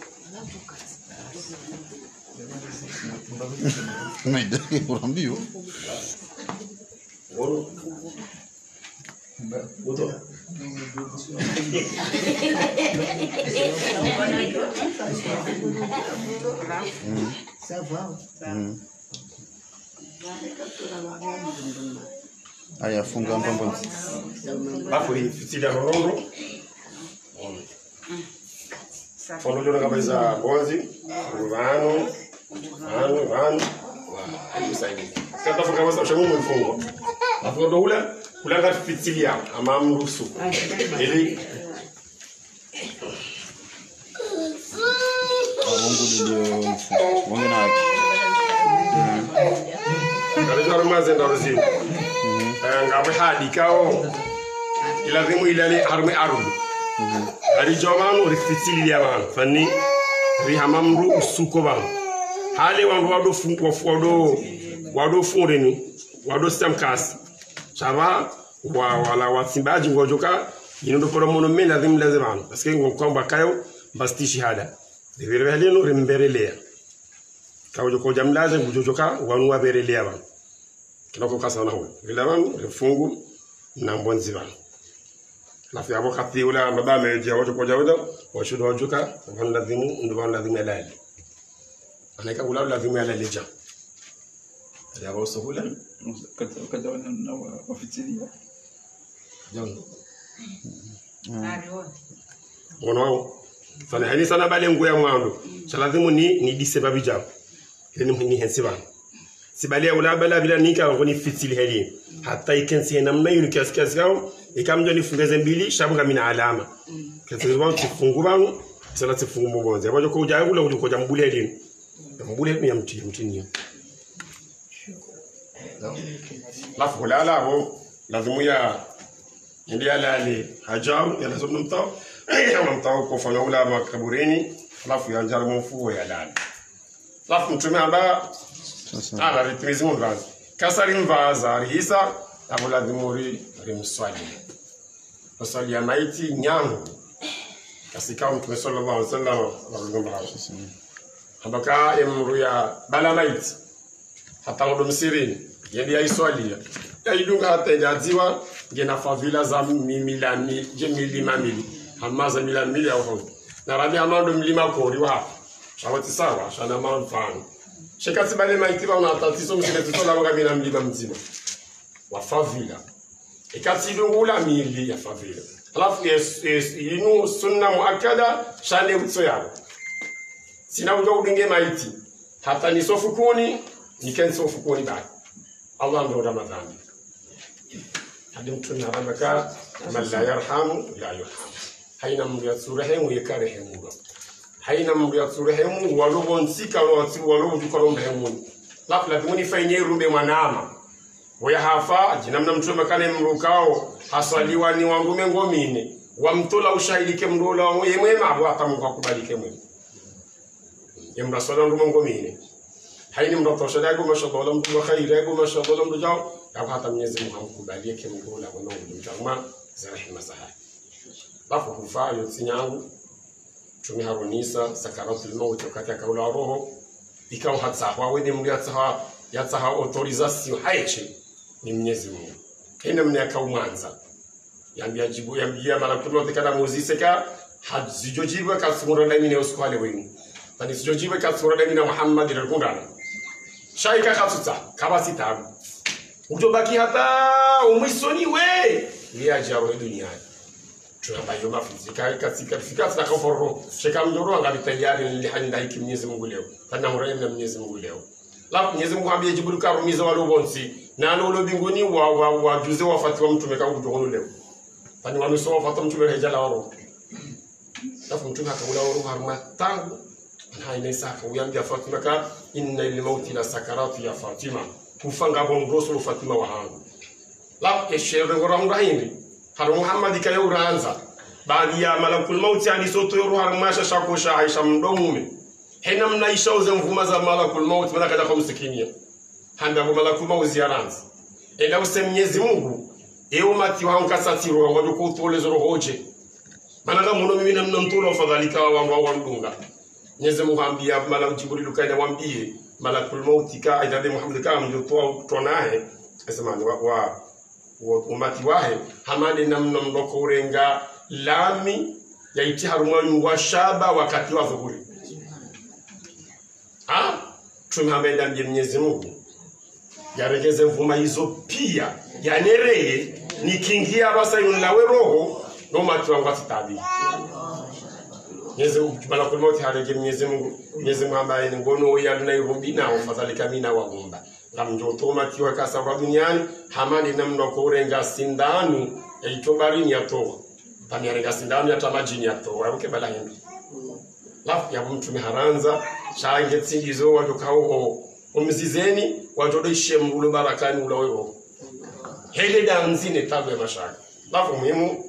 Meida, urambio. Oro. Boto. Aya funga mpambo. Bafu tidia rororo. Fono jona kabisa bonzi, vano, kata fuka basa shamu mfungo. Afu ndo ula ngati fitilia ama mrusu. Ili Mungu ndio Mungu na haki. Kale jara mazen daruzi. Ngabe hadi kao. Ila zimu ilale arme arudu. Ari jomanu rifitilia bana fani rihamamru usuko bana hale wado fungo wado fureni wado stamkas chaba wala wasimbaji ngojoka inondo poromono mena lazim lazima parce que ngomba kayo basti shahada de vereleno remberelea kawo ko jamlaje ngujoka wanu waberelea bana kinoko kasa na huyo vilawan refungu na mbonzi bana na fi wakati ule baba ameje watu kwa jawada washudo wajuka wanalazimu ndio lazima halali anaika ula lazima halali ja ya roso hula kata na wafitilia jongo ndio ono sana hani sana bale nguo ya mwando lazima ni diseba bijao ni hensiba sibalia ula bala bila nika ngoni fitili heli hata ikensi namna yuni kiasi kao ikamjo ni fungeze mbili shabunga mina alama kesi wangu kifungu bangu sala tifungu mbonze abajo ko jaagula uko jambule heli mbule ni mtini lafu la ho lazimu ya ndia lali hajam ya lazima mtao mtao ko fanya ula makaburini lafu ya njara mfu ya lali lafu mtume amba ala ritmizi mvaza kasari mvaza rihisa abula dimuri rimswali wasali ya maiti nyangu kasika mtume sallallahu alaihi wasallam warugamba habaka emru ya bala maiti hata ndo msirini yendi ya iswali ya idunga hata jaziwa ngena favila za milami je milima mili hamaza milami ya ho na rabi amando milima kori wa shawati sawa shana manfano shekati bale maiti ba una tatizo mzile tutola boga bina mlima mzima wa favila ikati dungula mili ya favila alafu inu sunna muakkada shane utsoya sina ujo udinge maiti hata ni sofukuni ni ken sofukuni ba Allah ndo ramadhani hadi mtu na rabaka man la yarhamu la yurham haina mriya surahemu yakarehemu haina mriya surahemu walobon sika walobo dukolombe hemu la duni fanye rumbe manama waya hafa jinamna mtume kale mrukao haswaliwa ni wangume ngomine wamtola ushahidi ke mdola wa yemwema abo atamungu akubalike mwema yamrasala ndo mongomine haini mratosha dago mashallah mtu khairago mashallah mtu jao ya hata Mwenyezi Mungu amkubalie kimgola kwa Mungu mtama za rehema saha bafu kufayo sinyangu tumi harunisa sakaratul maut wakati akaula roho ikao hata kwa wewe mliatsa yatsa autorisation haichi ni Mwenyezi Mungu kenda mnyaka umwanza yambia jibu yambia malakulu tikana muziseka hazijojiba kasumura na mine uskwale wenu tani sijojiba kasumura na mine Muhammad rakundana shaika khatutsa kabasitabu utobaki hata umwisoni we ya jawo duniani tunabayo mafizika katika fika kaforo shika mjoro angabi tayari nilihanda hiki Mwenyezi Mungu leo tana murayem na Mwenyezi Mungu leo la Mwenyezi Mungu ambie jibril karumiza wale bonsi na alo binguni wa juze wa Fatima mtume ka kutokono leo tani wanuso Fatima mtume rejala waro tafu mtume akaula waro harma tangu haina saka uyambia Fatima ka inna lil mauti la sakaratu ya Fatima kufanga bongoso Fatima wa hangu la eshere ngoranga hindi har Muhammad ka yuranza baadi ya malakul mauti ali soto yoro har masha shako sha Aisha mdomume hena mnaisha uze mvuma za malakul mauti malaka da kumsikinia handa malakul mauti ziaranza ela use Mwenyezi Mungu eumati wa nkasatiro ngado kutoleza rohoje mananga muno mimi na mnamtolo fadhalika wa mdunga Mwenyezi Mungu ambia malakul Jibril kaida wambie malakul mauti ka aidade Muhammad ka mjotoa tonae asema wa umati wahe hamade namna mdoko urenga lami ya iti harumani wa shaba wakati wa dhuhuri tumhamenda mje Mwenyezi Mungu yaregeze mvuma hizo pia yanereye nikingia basa yunlawe roho no mati wangu atitabi Mwenyezi Mungu malakul mauti harege Mwenyezi Mungu ambaye ni ngono yalina irumbi na ufadhalika mina wagumba ngamjoto mati wa kasa duniani hamani namna ko urenga sindanu yaitobarini yatoa tani yarenga sindanu yatamajini yatoa aruke bala hindu lafu ya mtume haranza change tsingizo wajokao umzizeni wajodoishe mrulo barakani ulawero hele danzine tabe mashaka lafu muhimu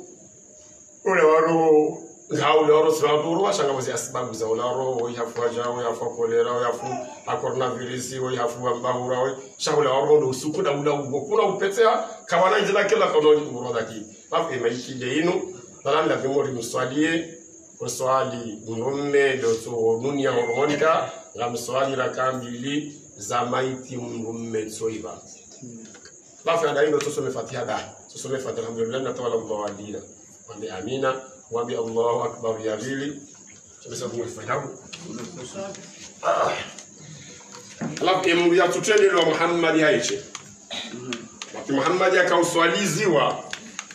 ule waro ngaule waro swaduru washanga mzi asbabu za ularo yafu ajao yafu kolera yafu coronavirus yafu mbahura shaula waro ndo usuku da ula kuna upetea kawana njila kila kono uroda ki lafu imaiki deinu dalam la vimori mswalie swali mume doto dunia hormonika la mswali rakambili za maiti mume tsoiba lafu ya daino tusome Fatiha da tusome Fatiha alhamdulillah na tawala mdawalina wambi amina wambi Allahu akbar ya lili tumesa kumfahamu alafu emu ya tutende wa Muhammad haiche wati Muhammad akauswaliziwa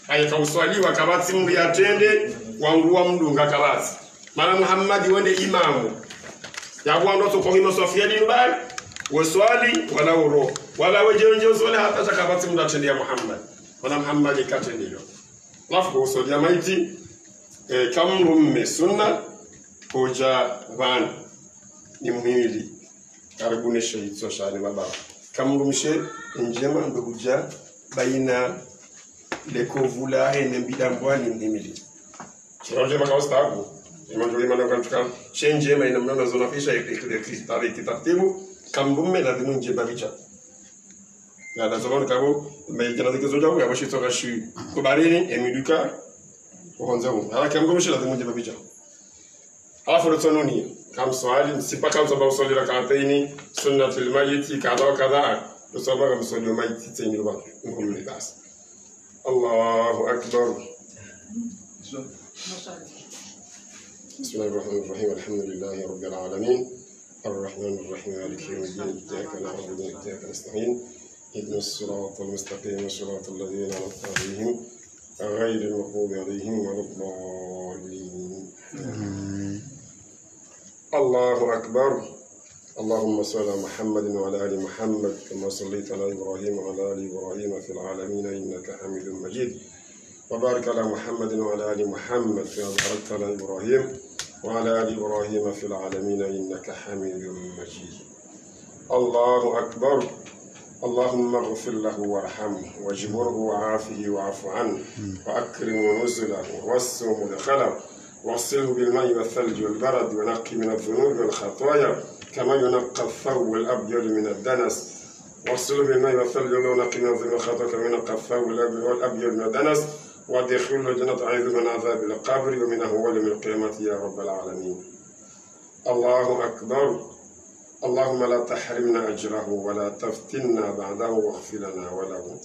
ayakauswaliwa kabati mungu yatende wanguwa mdunga kabati mara Muhammad wende imamu ya bwando to kohino sofia dinbari waswali wala uro wala wejenje uswali hata zakabati mungu atende ya Muhammad wala Muhammad ikatendelo lafu uswali ya maiti kamrumme sunna koja van ni muhimili karibuni shahid shani baba kamrumshe njema ndokuja baina lekovula hene mbidambwani muhimili Roger Makaostago, imanjoli manakantuka shenje maina mnana zona fisha ikritari kitatibu kambume na dimunje babicha na da zona kabo mejana dikezo jawo yabashi toka shi kubarini emiduka onzao ala kambume la dimunje babicha alafu rotononi kam swali sipaka msaba usali rakataini sunnatul mayiti kadha tusaba kam swali mayiti tini ba ngumni bas Allahu akbar بسم الله الرحمن الرحيم الحمد لله رب العالمين الرحمن الرحيم مالك يوم الدين إياك نعبد وإياك نستعين اهدنا الصراط المستقيم صراط الذين أنعمت عليهم غير المغضوب عليهم ولا الضالين الله أكبر اللهم صل على محمد وعلى آل محمد كما صليت على إبراهيم وعلى آل إبراهيم في العالمين إنك حميد مجيد وبارك على محمد وعلى آل محمد كما باركت على إبراهيم وعلى آل إبراهيم في العالمين إنك حميد مجيد الله أكبر اللهم اغفر له وارحمه واجبره وعافه واعف عنه وأكرم نزله ووسع مدخله واغسله بالماء والثلج والبرد ونقي من الذنوب والخطايا كما ينقى الثوب الأبيض من الدنس واغسله بالماء والثلج ونقي من الذنوب والخطايا كما ينقى الثوب الأبيض من الدنس وادخله الجنة أعوذ من عذاب القبر ومن أهوال من القيامة يا رب العالمين. الله أكبر. اللهم لا تحرمنا أجره ولا تفتنا بعده واغفر لنا وله.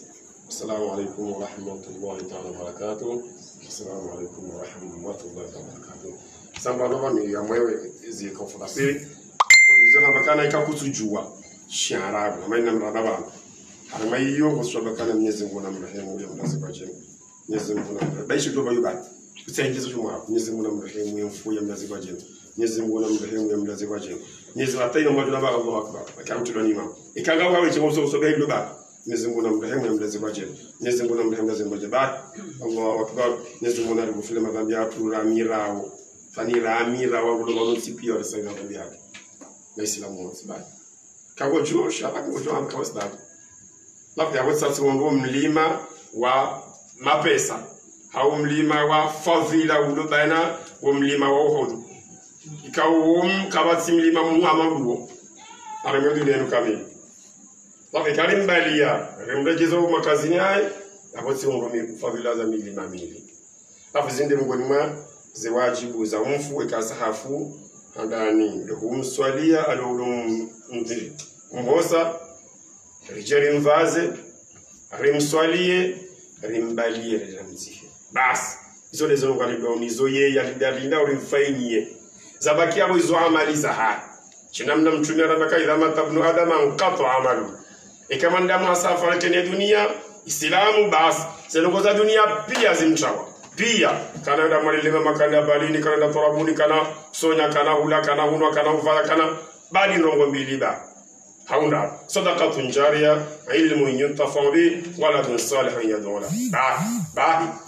السلام عليكم ورحمة الله تعالى وبركاته. السلام عليكم ورحمة الله وبركاته. Samba nova ni ya mwewe ziko fudasiri. Kwa bakana ikakutu jua shiarabu na maana mradaba. Harima hiyo kwa sababu kana Mwenyezi Mungu anamrehemu yule mlazi kwa jina. Mwenyezi Mungu anamrehemu. Baishi doba yuba. Kusaidiza juma. Mwenyezi Mungu anamrehemu yemfu ya mlazi kwa jina. Mwenyezi Mungu anamrehemu ya mlazi kwa jina. Mwenyezi Mungu ataina mwajuna ba Allahu Akbar. Akamtu nima. Ikanga wawe chimoso sobe doba. Mwenyezi Mungu anamrehemu ya mlazi kwa jina. Mwenyezi Mungu anamrehemu mlazi kwa jina. Allahu Akbar. Mwenyezi Mungu anarifufile madhambi yetu ramirao. Fani ramira wa rulo sipio risanga madhambi yake. Na Islamu wote bali. Kago juu shaka kwa juu amka sababu. Labda ya sasa uongo mlima wa mapesa au mlima wa fadhila ulobaina wa mlima wa Uhud. Ikawa kabati mlima Muhammadu. Aremedu neno kamili. Labda karimbalia remrejezo makazini hai hapo si uongo fadhila za milima mili. Hapo zinde mngoni mwa ziwajibu za mfu ikasahafu andani humswalia alulum mhosa rijali mvaze rimswalie rimbalie rimzihe bas hizo lezo ngalido nizo ye yalidalinda urimfainie zabaki hapo hizo amali za haya chinamna mtume rabaka idha matabnu adama anqata amalu kama ndamu asafa kwenye dunia Islamu bas zelongoza dunia pia zimchawa pia kana nda malilema makanda balini kana nda torabuni kana sonya kana hula kana hunwa kana ufala kana bali ndongo mbili ba haunda sadaqatun jariya ilmun yuntafa bi waladun salihun yad'ula ba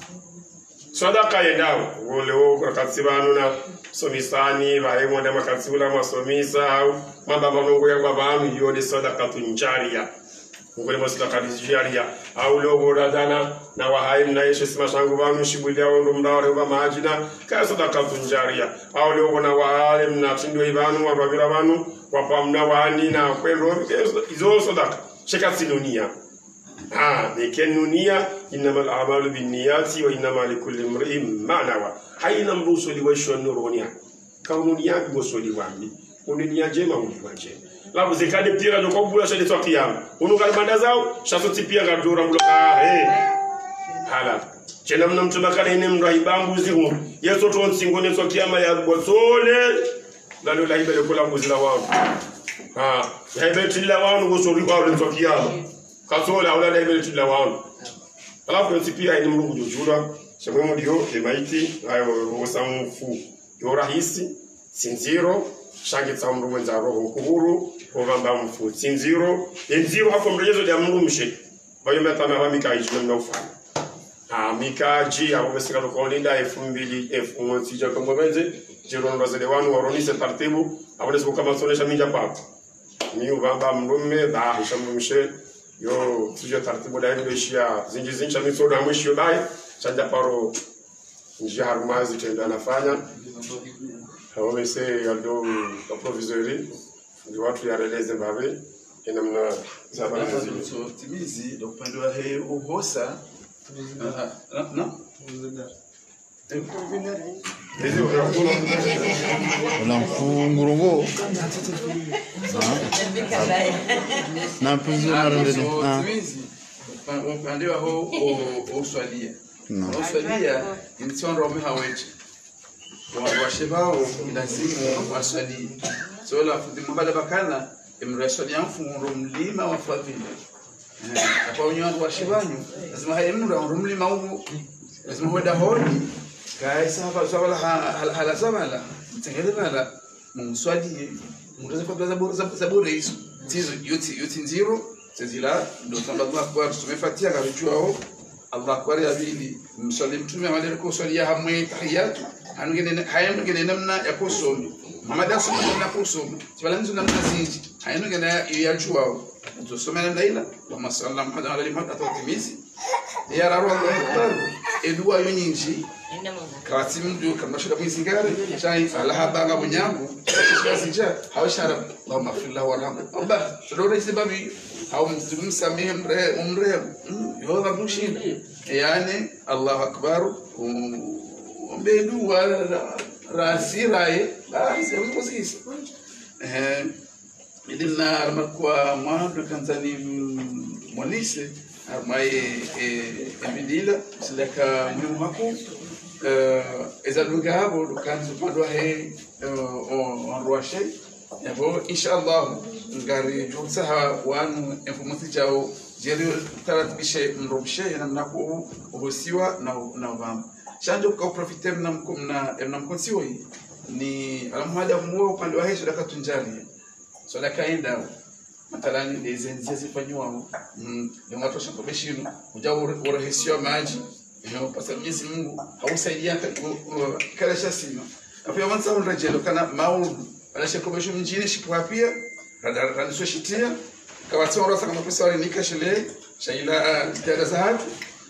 sadaqa yendao wole wo katsibanuna somisani bahemo nda makatsula masomisa au mababa mungu ya baba amu yode sadaqatun jariya ngole masadaqa jariya au logo radana na wahai na Yesu sima shangu banu shibulia ndo mdawale wa majina ka sadaqatun jariya au logo na wahai na tindo ibanu wa babira banu wapamna wani na kwendo izo sadaqa shekati dunia nikenunia innamal a'malu binniyati wa innamal likulli imrin ma nawa haina mrusuli wa shonuronia kaununia bosoli wami unia jema uliwaje labu zikade pira no kobula shade to kiyama unuka banda zao shasoti pia gadura mloka hala chena mna mtu makana ine mndo ibambu zihu yeso to nsingone to kiyama ya bosole lalo la ibele kula muzila wao ibele tilla wao ngosori kwa to kiyama kasola au la ibele tilla wao alafu pia ine mrungu jojura shemwe ndio emaiti ayo osamfu yo rahisi sinziro shangi tsaumru mwenza roho kuhuru ovamba mfu sinziro enziro hapo mrejezo ya mrumshe bayo metana ramika ijina mnofana mikaji abo besika ko linda F2 F1 sija kongomeze jiro ndazele wanu waronise taratibu abo siku kama sonesha minja papo ni uvamba mrume da hishamrumshe yo sija taratibu da ndio ishia zinjincha mitsoda mwisho dai chanja paro njia harumazi tenda nafanya hawe se yaldo provisory ndio watu yareleze babe inamna zabana so timizi do upande wa he uhosa na Wala mfungurongo na mpunzi na rendeni timizi upande wa ho uswalia uswalia initsondo mehaweche washebao lazima waswali so la mbada bakana imraswali mfungo mlima wa fadhila kwa unyo washebanyu lazima haimura mlima huo lazima hoda hodi kaisa hapa swala hala samala tengelebala mswali mtaza kwa zaburi hizo tizo yote nziro zila ndo tamba kwa tumefatia kabichwao Allah akbar ya bili mswali mtume amaleko swali ya hamwe tahiyatu anugene hayamugene namna yakosomi mamada soma na kusomi tibalanzo namna zinji hayamugene yajuwao tusoma na laila wa masallam hada ala limata tawtimizi ya raru Allah akbar edua yonyinji kawati mdu kama shida mwizingare chai alahaba bunyangu sija hawashara Allah mafillah warham aba dole sababi au msamehe umre yoga bushin yani Allah akbar umbedu wa rasirae basi usikusi idina armakwa mwandu kanzani mwanise armaye emidila silaka mnuhaku ezalugabo dukanzu padwa he on roche yabo inshallah ngari jutsaha wanu informasi chao jeri taratbishe mrobshe namna ko obosiwa na vamba chanjo kwa profiter na mkonsiwa ni alamhada muo upande wa hesho dakatunjali so dakaenda matalani lezenzi zifanywa ndio watu shambeshino ujao urahisiwa maji pasa Mwenyezi Mungu hausaidia kala shasima afya wanza unrejelo kana maud ala shekobesho mjini shipwapia radar so shitia kawatsora saka mapesa wale nikashele shaila tada zahatu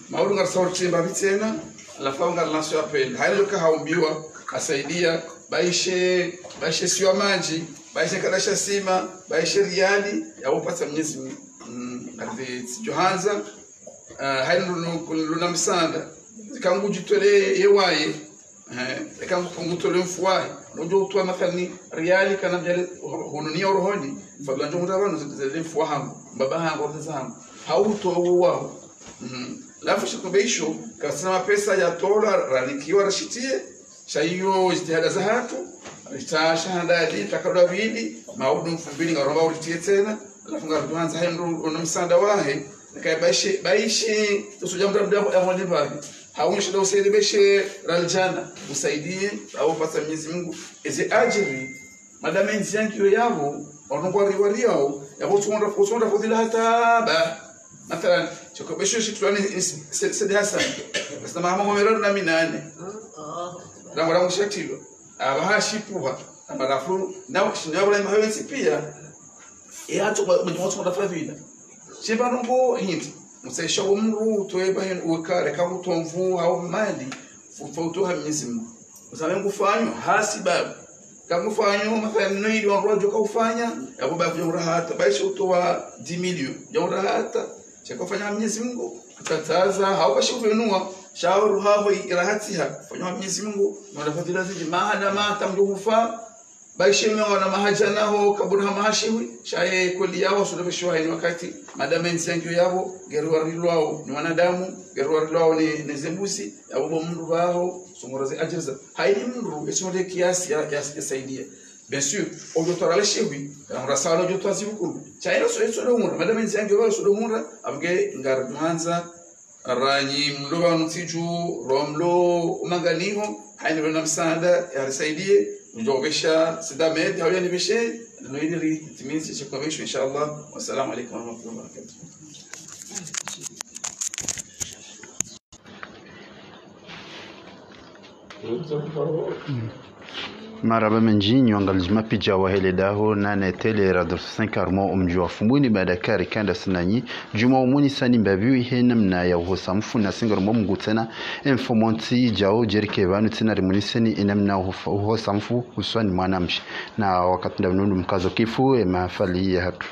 maud ngar sorti mbavitsena la faunga lanso appel hailo ka haumbiwa asaidia baishe sio maji baishe kala shasima baishe riali yaupata Mwenyezi Mungu ati Johanza luna msanda kangu jitole yewaye kangu pungutole mfuwaye nojo utwa mathani riali kana mjale hununia rohoni fadla njo mutavano zile mfuwa hangu baba hangu tazangu hauto wao lafu shikobesho kasema pesa ya tola ranikiwa rashitie shayo ijtihada za hatu shahada ya takadwa vili maudu mfumbili ngaromba ulitie tena lafu ngaruanza hayo unamsanda wahe kaya baishi tusujamda ya mwalimu haunishi da usaidi beshe raljana usaidie au pata Mwenyezi Mungu eze ajiri madame nzianki yabo onongwa riwari yao yabo tuonda fudhila hata ba mathalan chokobesho shitwani sedi hasan basta mama ngomerero na minane rango shatilo abahashipuha amarafu na shinabula mahawensi pia yato mjimoto ndafavila Chibanongo hindi musesha umru toeba hen ukare kabutomvu au mali fufuto ha Mwenyezi Mungu usabe ngufanywa hasiba kamufanywa mathalan noidi wanrojo kaufanya yabo ba kujura hata baisha utoa 10 milioni jura hata chakofanya Mwenyezi Mungu kutataza hawashuvenua shauru hapo irahatiha fanywa Mwenyezi Mungu na fadhila ziji maana mata mjufa baishe meona mahajana ho kabura mahashiwi shaye kweli yao suluhisho ni wakati madame nsengyo yabo gerwa rilwao ni wanadamu gerwa rilwao ni zembusi yabo mundu baho sumuraze ajirza haidi mundu esonde kiasi ya saidia bien sûr ojotora shewi rasalo jotwa zibukuru chaino so mundu madame nsengyo yabo mundu abge ngar duhanza ranyi mloba nsiju romlo umanganiho haini bena msaada ya saidie njobesha sidamed hawya ni beshe noidiri timizi chakobesho inshallah wassalamu alaykum wa rahmatullahi wa barakatuh maraba menjinyo angalijima pija wa hele daho nane tele radar 5 armo umjua fumbuni badakari kanda sinanyi juma umuni sani mbabiwi henam na ya hosamfu na singar mumgutena informanti jao jerike banu tena rimuniseni inamna hosamfu uswani mwanamshi na wakati ndabunundu mkazo kifu mahafali ya hatu